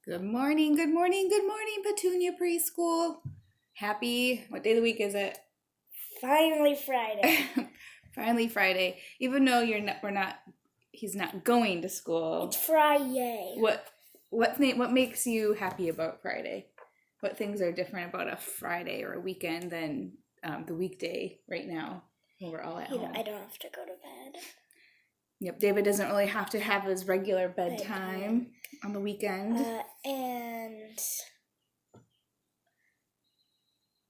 Good morning, good morning, good morning, Petunia Preschool. Happy, what day of the week is it? Finally Friday. Finally Friday. Even though he's not going to school. It's Friday. What makes you happy about Friday? What things are different about a Friday or a weekend than the weekday right now when we're all at home? I don't have to go to bed. Yep, David doesn't really have to have his regular bedtime on the weekend. And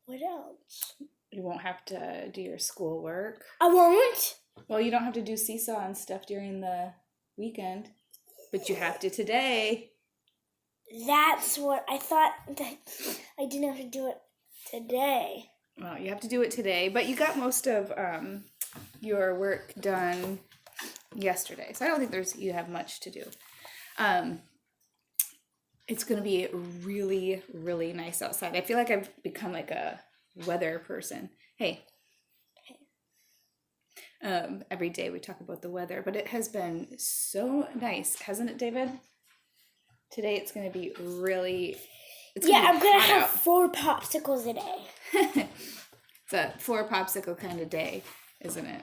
what else? You won't have to do your schoolwork. I won't? Well, you don't have to do seesaw and stuff during the weekend, but you have to today. That's what I thought, that I didn't have to do it today. Well, you have to do it today, but you got most of your work done yesterday, so I don't think you have much to do. It's going to be really, really nice outside. I feel like I've become like a weather person. Hey. Every day we talk about the weather, but it has been so nice, hasn't it, David? Today it's going to be really... I'm going to have 4 popsicles a day. It's a 4 popsicle kind of day, isn't it?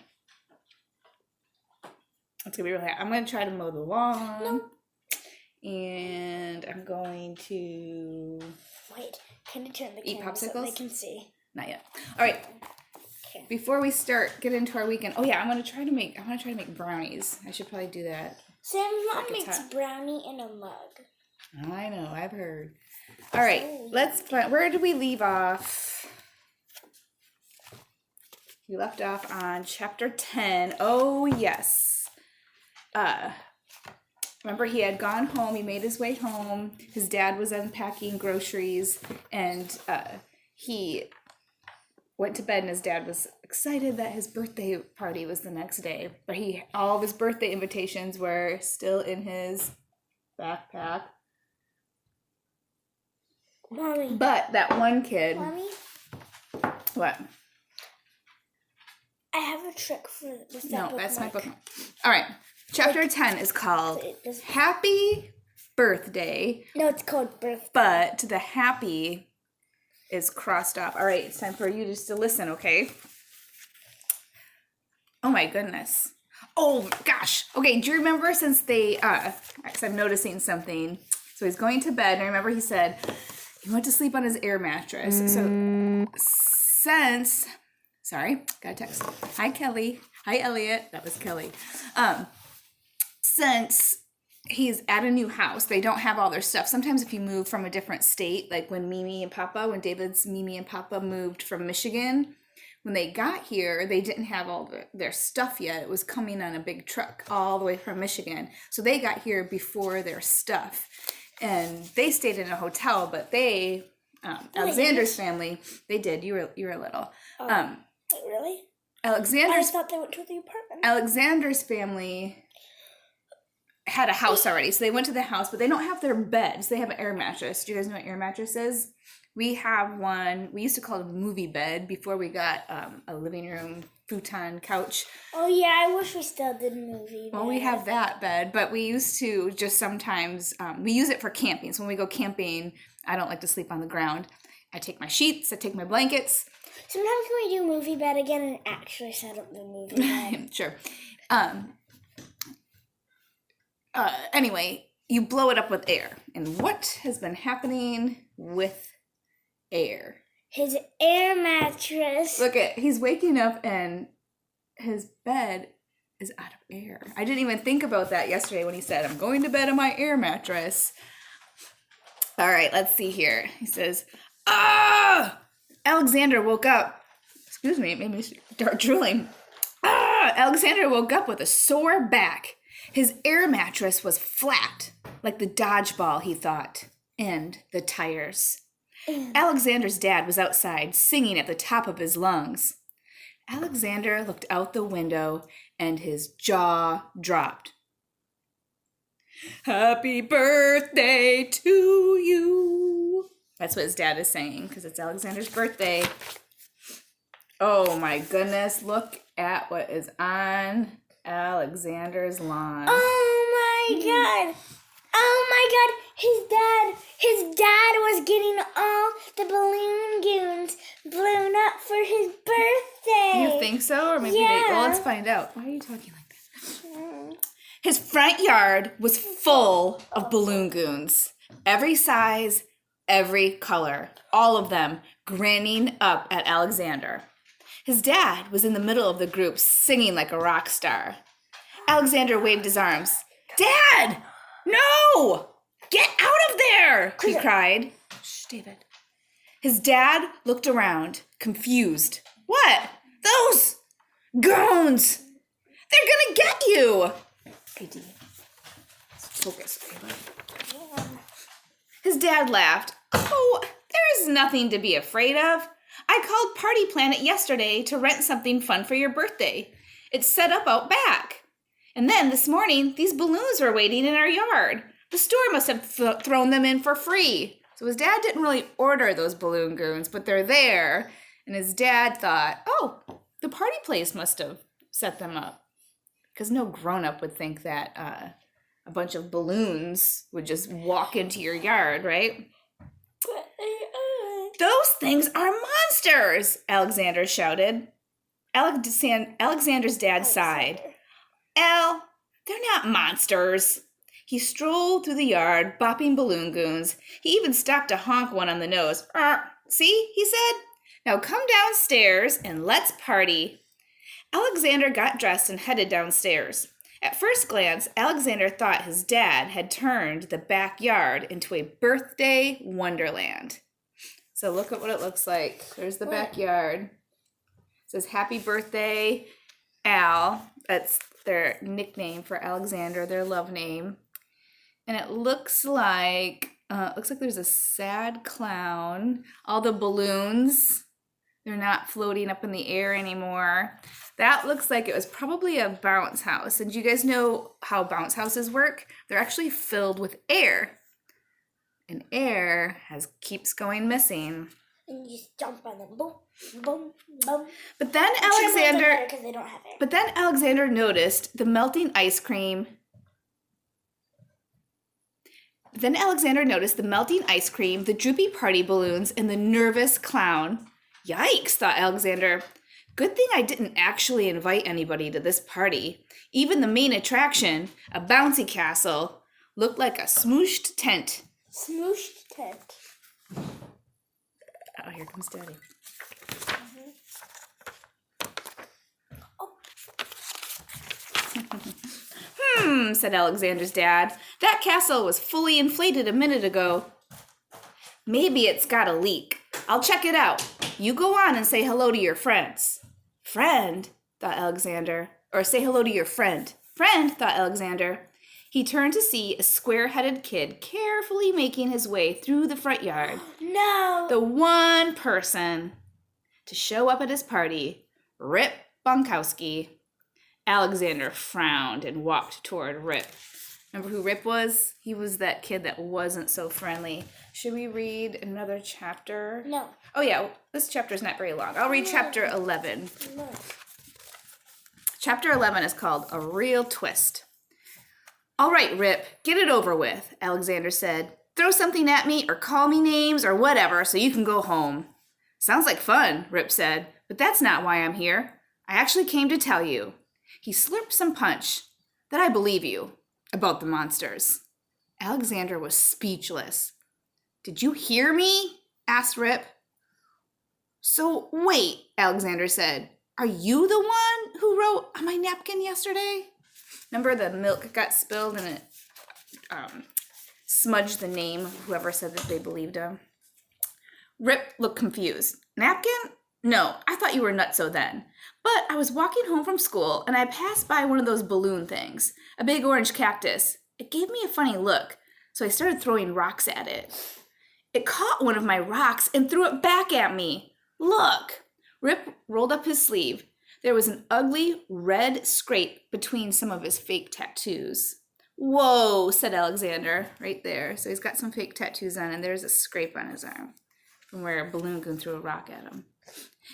It's going to be really hot. I'm going to try to mow the lawn. No. And I'm going to... Wait, can you turn the eat camera popsicles? so they can see? Not yet. All right. Okay. Before we get into our weekend. Oh yeah, I want to try to make brownies. I should probably do that. Sam's mom makes brownie in a mug. I know, I've heard. All right, where did we leave off? We left off on chapter 10. Oh yes. Remember, he had gone home. He made his way home. His dad was unpacking groceries, and he went to bed, and his dad was excited that his birthday party was the next day. But all of his birthday invitations were still in his backpack. Mommy. But that one kid... Mommy? What? I have a trick for this. No, that's my bookmark. All right. Chapter 10 is called Happy Birthday. No, it's called Birthday. But the happy is crossed off. All right, it's time for you just to listen, okay? Oh my goodness. Oh gosh. Okay, do you remember since because I'm noticing something. So he's going to bed, and I remember he said he went to sleep on his air mattress. So sorry, got a text. Hi, Kelly. Hi, Elliot. That was Kelly. Since he's at a new house, they don't have all their stuff. Sometimes if you move from a different state, like when David's Mimi and Papa moved from Michigan, when they got here, they didn't have all their stuff yet. It was coming on a big truck all the way from Michigan. So they got here before their stuff. And they stayed in a hotel, but Alexander's family, they did. You were little. Really? I thought they went to the apartment. Alexander's family had a house already, so they went to the house, but they don't have their beds. They have an air mattress. Do you guys know what air mattress is? We have one. We used to call it a movie bed before we got a living room futon couch. Oh yeah, I wish we still did movie bed. Well, we have that bed, but we used to just sometimes, we use it for camping. So when we go camping, I don't like to sleep on the ground. I take my sheets, I take my blankets. Sometimes we do movie bed again and actually set up the movie bed. Sure. Anyway, you blow it up with air. And what has been happening with air? His air mattress. Look he's waking up and his bed is out of air. I didn't even think about that yesterday when he said, I'm going to bed on my air mattress. All right, let's see here. He says, Alexander woke up. Excuse me, it made me start drooling. Alexander woke up with a sore back. His air mattress was flat, like the dodgeball, he thought, and the tires. Alexander's dad was outside, singing at the top of his lungs. Alexander looked out the window, and his jaw dropped. Happy birthday to you. That's what his dad is saying, because it's Alexander's birthday. Oh my goodness, look at what is on Alexander's lawn. Oh my god! Oh my god! His dad his dad was getting all the balloon goons blown up for his birthday. You think so? Or maybe Yeah. well, let's find out. Why are you talking like that? His front yard was full of balloon goons. Every size, every color. All of them grinning up at Alexander. His dad was in the middle of the group singing like a rock star. Alexander waved his arms. Dad! No! Get out of there! He cried. Shh, David. His dad looked around, confused. What? Those goons! They're gonna get you! AD. Focus. His dad laughed. Oh, there's nothing to be afraid of. I called Party Planet yesterday to rent something fun for your birthday. It's set up out back. And then this morning, these balloons were waiting in our yard. The store must have thrown them in for free. So his dad didn't really order those balloon goons, but they're there. And his dad thought, oh, the party place must have set them up. Because no grown-up would think that a bunch of balloons would just walk into your yard, right? Those things are monsters, Alexander shouted. Alexander's dad sighed. Al, they're not monsters. He strolled through the yard, bopping balloon goons. He even stopped to honk one on the nose. See, he said. Now come downstairs and let's party. Alexander got dressed and headed downstairs. At first glance, Alexander thought his dad had turned the backyard into a birthday wonderland. So look at what it looks like. There's the backyard. It says, Happy Birthday, Al. That's their nickname for Alexander, their love name. And it looks like there's a sad clown. All the balloons, they're not floating up in the air anymore. That looks like it was probably a bounce house. And do you guys know how bounce houses work? They're actually filled with air. And air keeps going missing. And you just jump on them. Boom, boom, boom. But then Alexander noticed the melting ice cream. Then Alexander noticed the melting ice cream, the droopy party balloons, and the nervous clown. Yikes, thought Alexander. Good thing I didn't actually invite anybody to this party. Even the main attraction, a bouncy castle, looked like a smooshed tent. Smooshed tent. Oh, here comes Daddy. Said Alexander's dad. That castle was fully inflated a minute ago. Maybe it's got a leak. I'll check it out. You go on and say hello to your friends. Friend, thought Alexander. Or say hello to your friend. Friend, thought Alexander. He turned to see a square-headed kid carefully making his way through the front yard. No! The one person to show up at his party, Rip Bonkowski. Alexander frowned and walked toward Rip. Remember who Rip was? He was that kid that wasn't so friendly. Should we read another chapter? No. Oh yeah, this chapter is not very long. I'll read chapter 11. No. Chapter 11 is called A Real Twist. All right, Rip, get it over with, Alexander said. Throw something at me or call me names or whatever so you can go home. Sounds like fun, Rip said, but that's not why I'm here. I actually came to tell you. He slurped some punch. That I believe you about the monsters. Alexander was speechless. Did you hear me? Asked Rip. So wait, Alexander said. Are you the one who wrote on my napkin yesterday? Remember the milk got spilled and it smudged the name of whoever said that they believed him? Rip looked confused. Napkin? No, I thought you were nutso then. But I was walking home from school and I passed by one of those balloon things, a big orange cactus. It gave me a funny look, so I started throwing rocks at it. It caught one of my rocks and threw it back at me. Look! Rip rolled up his sleeve. There was an ugly red scrape between some of his fake tattoos. Whoa, said Alexander, right there. So he's got some fake tattoos on and there's a scrape on his arm from where a balloon goon threw a rock at him.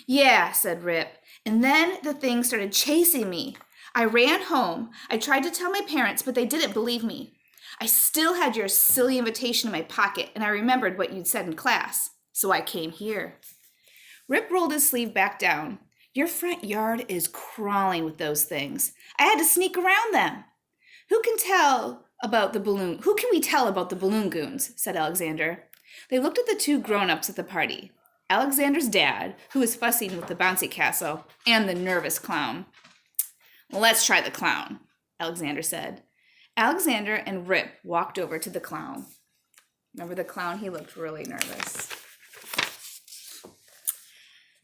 Yeah, said Rip. And then the thing started chasing me. I ran home. I tried to tell my parents, but they didn't believe me. I still had your silly invitation in my pocket, and I remembered what you'd said in class, so I came here. Rip rolled his sleeve back down. Your front yard is crawling with those things. I had to sneak around them. Who can we tell about the balloon goons? Said Alexander. They looked at the two grown-ups at the party. Alexander's dad, who was fussing with the bouncy castle, and the nervous clown. Let's try the clown, Alexander said. Alexander and Rip walked over to the clown. Remember the clown? He looked really nervous.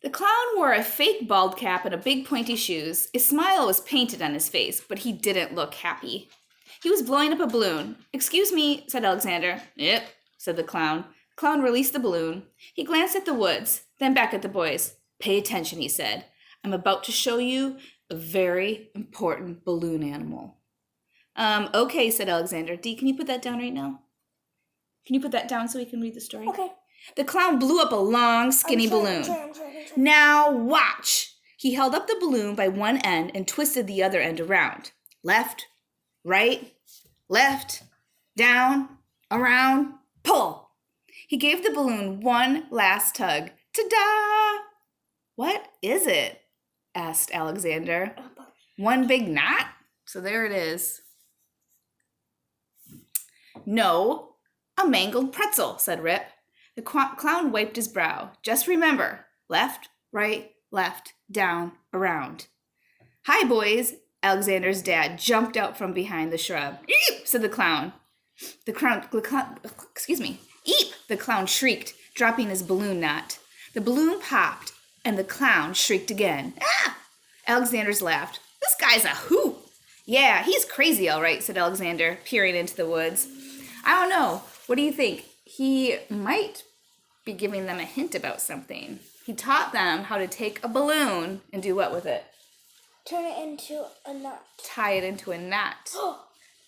The clown wore a fake bald cap and a big pointy shoes. A smile was painted on his face, but he didn't look happy. He was blowing up a balloon. Excuse me, said Alexander. Yep, said the clown. The clown released the balloon. He glanced at the woods, then back at the boys. Pay attention, he said. I'm about to show you a very important balloon animal. Okay, said Alexander. Dee, can you put that down right now? Can you put that down so we can read the story? Okay. The clown blew up a long, skinny balloon. Now watch! He held up the balloon by one end and twisted the other end around. Left, right, left, down, around, pull. He gave the balloon one last tug. Ta-da! What is it? Asked Alexander. One big knot? So there it is. No, a mangled pretzel, said Rip. The clown wiped his brow. Just remember, left, right, left, down, around. Hi, boys. Alexander's dad jumped out from behind the shrub. Eep, said the clown. Eep, the clown shrieked, dropping his balloon knot. The balloon popped, and the clown shrieked again. Ah! Alexander's laughed. This guy's a hoot. Yeah, he's crazy, all right, said Alexander, peering into the woods. I don't know. What do you think? He might be giving them a hint about something. He taught them how to take a balloon and do what with it? Turn it into a knot. Tie it into a knot.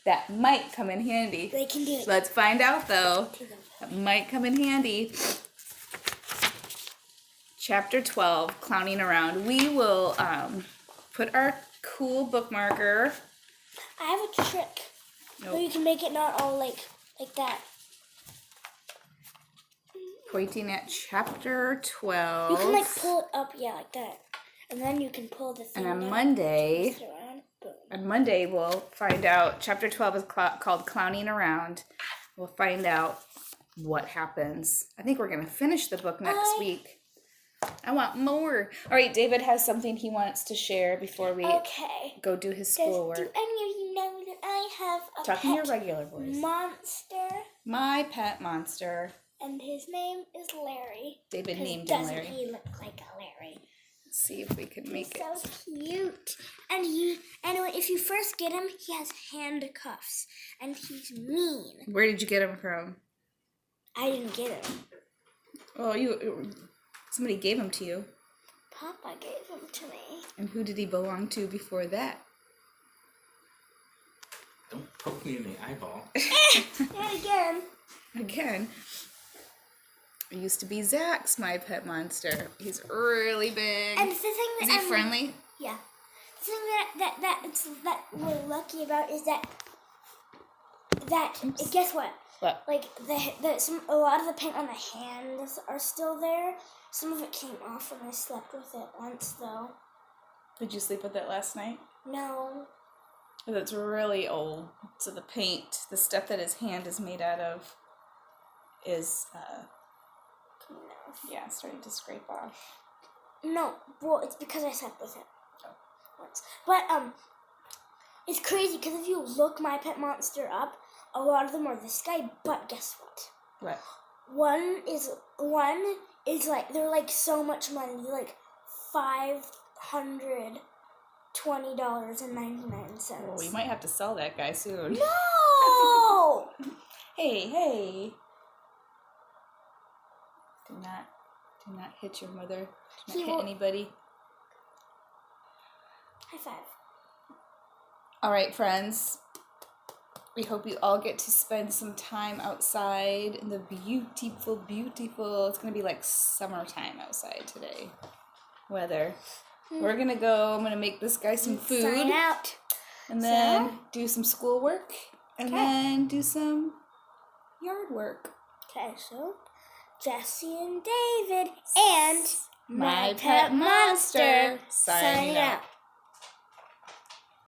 That might come in handy. They can do it. Let's find out, though. That might come in handy. Chapter 12, Clowning Around. We will put our cool bookmarker. I have a trick. Nope. Where you can make it not all like that. Pointing at chapter 12. You can pull it up, like that. And then you can pull the thing And on down, Monday, twist it around, boom. On Monday, we'll find out. Chapter 12 is called Clowning Around. We'll find out what happens. I think we're going to finish the book next week. I want more. All right, David has something he wants to share before we go do his schoolwork. Do any of you know that I have a Talk in your pet regular voice. monster? My pet monster. And his name is Larry. David named him Larry. Doesn't he look like a Larry? Let's see if we can make it. So cute. And if you first get him, he has handcuffs. And he's mean. Where did you get him from? I didn't get him. Oh, somebody gave him to you. Papa gave him to me. And who did he belong to before that? Don't poke me in the eyeball. Not again. Again. It used to be Zach's my pet monster. He's really big. And the thing that is he friendly? Yeah. The thing that we're lucky about is that guess what? What? Like a lot of the paint on the hands are still there. Some of it came off when I slept with it once though. Did you sleep with it last night? No. It's really old. So the paint, the stuff that his hand is made out of, is Coming off. yeah, starting to scrape off. No, well, it's because I slept with it once. But it's crazy because if you look my pet monster up, a lot of them are this guy. But guess what? What? One is like they're like so much money. They're like $520.99. Well, we might have to sell that guy soon. No. Hey. Do not hit your mother. Do not hit anybody. High five. All right, friends. We hope you all get to spend some time outside in the beautiful, it's going to be like summertime outside today. Weather. We're going to go, I'm going to make this guy some food. Sign out. And then do some schoolwork. and Okay. then do some yard work. Okay, so Jesse and David and My Pet Monster, signing out.